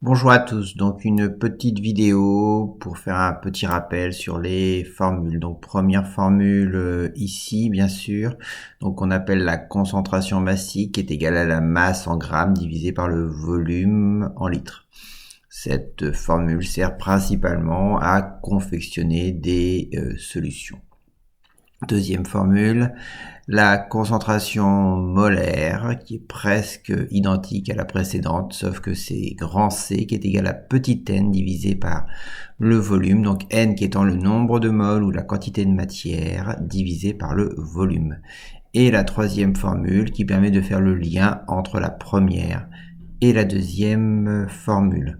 Bonjour à tous, donc une petite vidéo pour faire un petit rappel sur les formules. Donc première formule ici bien sûr, donc on appelle la concentration massique qui est égale à la masse en grammes divisé par le volume en litres. Cette formule sert principalement à confectionner des solutions. Deuxième formule, la concentration molaire, qui est presque identique à la précédente, sauf que c'est grand C qui est égal à petit n divisé par le volume, donc n qui étant le nombre de moles ou la quantité de matière divisé par le volume. Et la troisième formule qui permet de faire le lien entre la première et la deuxième formule.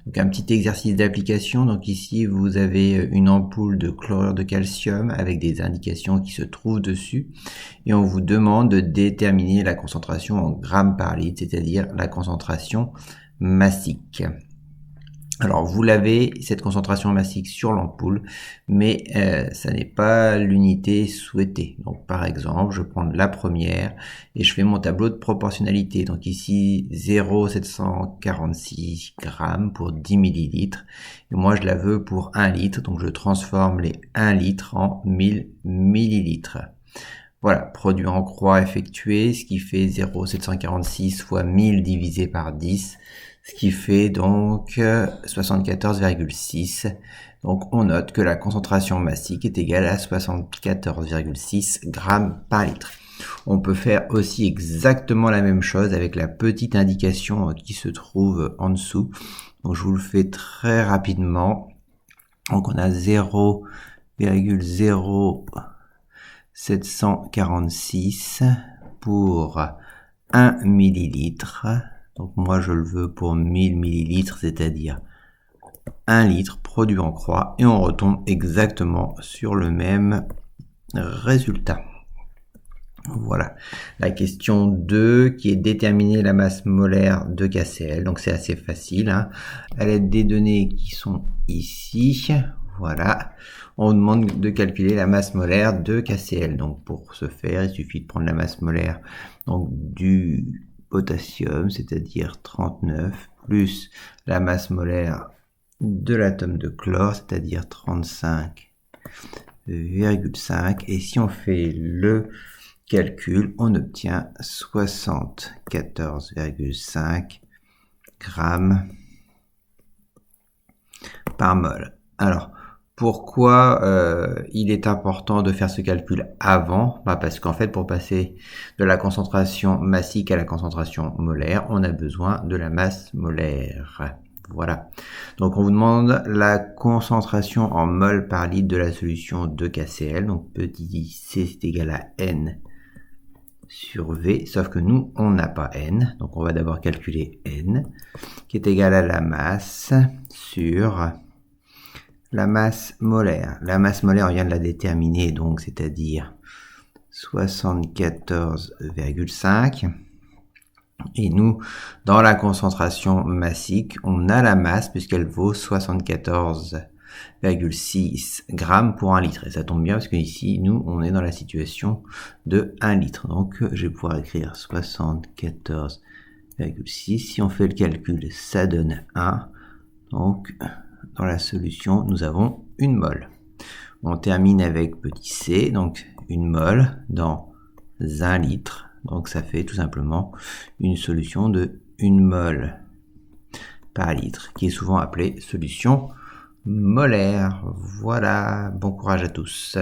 Donc un petit exercice d'application. Donc ici vous avez une ampoule de chlorure de calcium avec des indications qui se trouvent dessus et on vous demande de déterminer la concentration en grammes par litre, c'est-à-dire la concentration massique. Alors vous l'avez, cette concentration massique sur l'ampoule, mais ça n'est pas l'unité souhaitée. Donc par exemple, je prends la première et je fais mon tableau de proportionnalité. Donc ici 0,746 grammes pour 10 millilitres. Et moi je la veux pour 1 litre, donc je transforme les 1 litre en 1000 millilitres. Voilà, produit en croix effectué, ce qui fait 0,746 fois 1000 divisé par 10, ce qui fait donc 74,6. Donc on note que la concentration massique est égale à 74,6 grammes par litre. On peut faire aussi exactement la même chose avec la petite indication qui se trouve en dessous. Donc je vous le fais très rapidement. Donc on a 0,0746 pour 1 millilitre. Donc moi je le veux pour 1000 millilitres, c'est-à-dire 1 litre produit en croix. Et on retombe exactement sur le même résultat. Voilà. La question 2 qui est déterminer la masse molaire de KCl. Donc c'est assez facile. À l'aide des données qui sont ici, voilà, on demande de calculer la masse molaire de KCl. Donc pour ce faire, il suffit de prendre la masse molaire donc, du potassium, c'est-à-dire 39, plus la masse molaire de l'atome de chlore, c'est-à-dire 35,5. Et si on fait le calcul, on obtient 74,5 grammes par mol. Alors, pourquoi il est important de faire ce calcul avant? Parce qu'en fait, pour passer de la concentration massique à la concentration molaire, on a besoin de la masse molaire. Voilà. Donc, on vous demande la concentration en mol par litre de la solution de KCl. Donc, petit c, c'est égal à N sur V, sauf que nous, on n'a pas N. Donc, on va d'abord calculer N, qui est égal à la masse sur la masse molaire. La masse molaire, on vient de la déterminer, donc c'est-à-dire 74,5. Et nous, dans la concentration massique, on a la masse puisqu'elle vaut 74,6 grammes pour 1 litre. Et ça tombe bien parce que ici, nous, on est dans la situation de 1 litre. Donc, je vais pouvoir écrire 74,6. Si on fait le calcul, ça donne 1. Donc, dans la solution, nous avons une mole. On termine avec petit c, donc une mole dans 1 litre. Donc ça fait tout simplement une solution de 1 mole par litre, qui est souvent appelée solution molaire. Voilà, bon courage à tous.